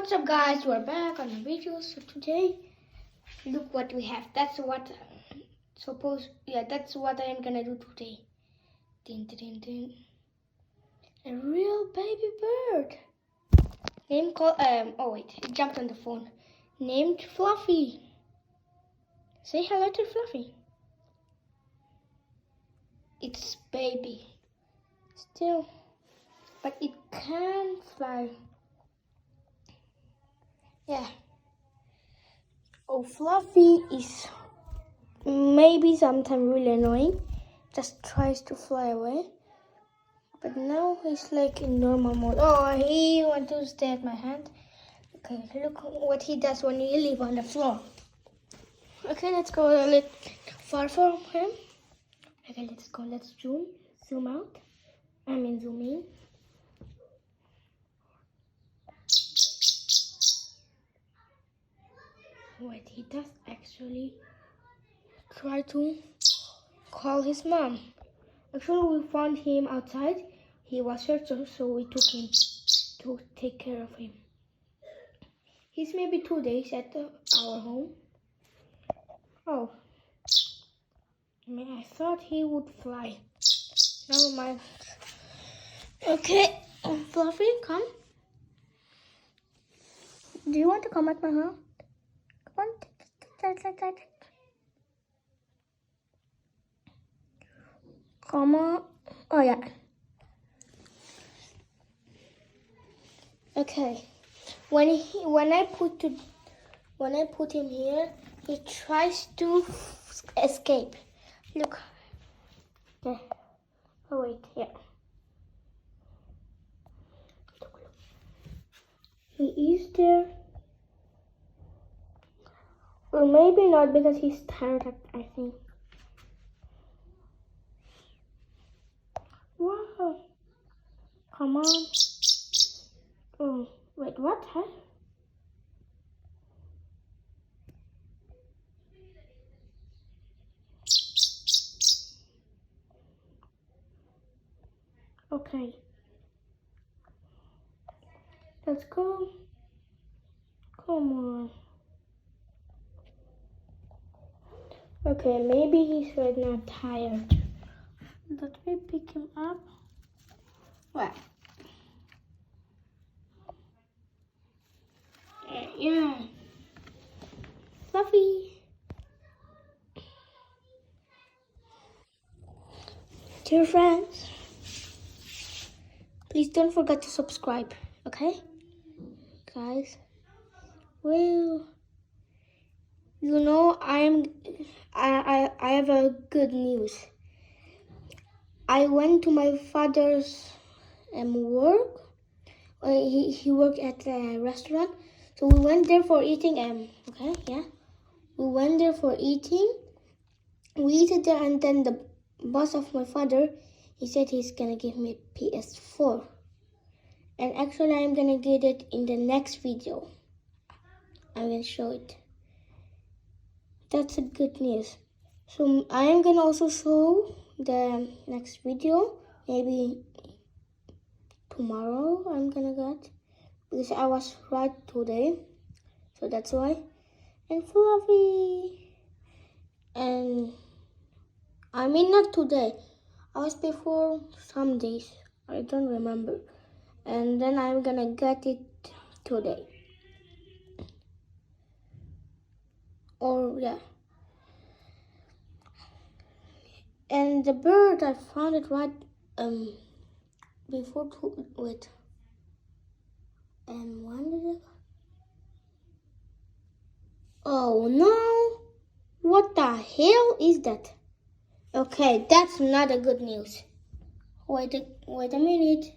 What's up, guys? We're back on the video. So today, look what we have. That's what that's what I am gonna do today. Din, din, din. A real baby bird. Name called oh wait, it jumped on the phone. Named Fluffy. Say hello to Fluffy. It's baby. Still, but it can fly. Yeah. Oh, Fluffy is maybe sometimes really annoying. Just tries to fly away. But now he's like in normal mode. Oh, he wants to stay at my hand. Okay, look what he does when you leave on the floor. Okay, let's go a little far from him. Okay, let's go. Let's zoom out. I mean zoom in. Wait, he does actually try to call his mom. Actually, we found him outside. He was hurt, so we took him to take care of him. He's maybe 2 days at our home. Oh, I thought he would fly. Never mind. Okay, Fluffy, come. Do you want to come at my home? Come on. Come on. Oh yeah. Okay. When I put him here, he tries to escape. Look. Okay. Oh wait, yeah. He is there. Or maybe not because he's tired, I think. Wow. Come on. Oh, wait, what? Huh? Okay. Let's go. Come on. Okay, maybe he's right now tired. Let me pick him up. What? Yeah. Fluffy. Dear friends, please don't forget to subscribe, okay? Guys, well, you know, I have a good news. I went to my father's work. He worked at a restaurant, so we went there for eating. Okay, yeah, we went there for eating. We ate there, and then the boss of my father, he said he's gonna give me PS4, and actually I'm gonna get it in the next video. I'm gonna show it. That's a good news. So I am gonna also show the next video, maybe tomorrow I'm gonna get, because I was right today, so that's why. And Fluffy, and I mean not today, I was before some days, I don't remember, and then I'm gonna get it today. Or yeah. And the bird, I found it right before wait. And when did it? Oh no! What the hell is that? Okay, that's not a good news. Wait a minute.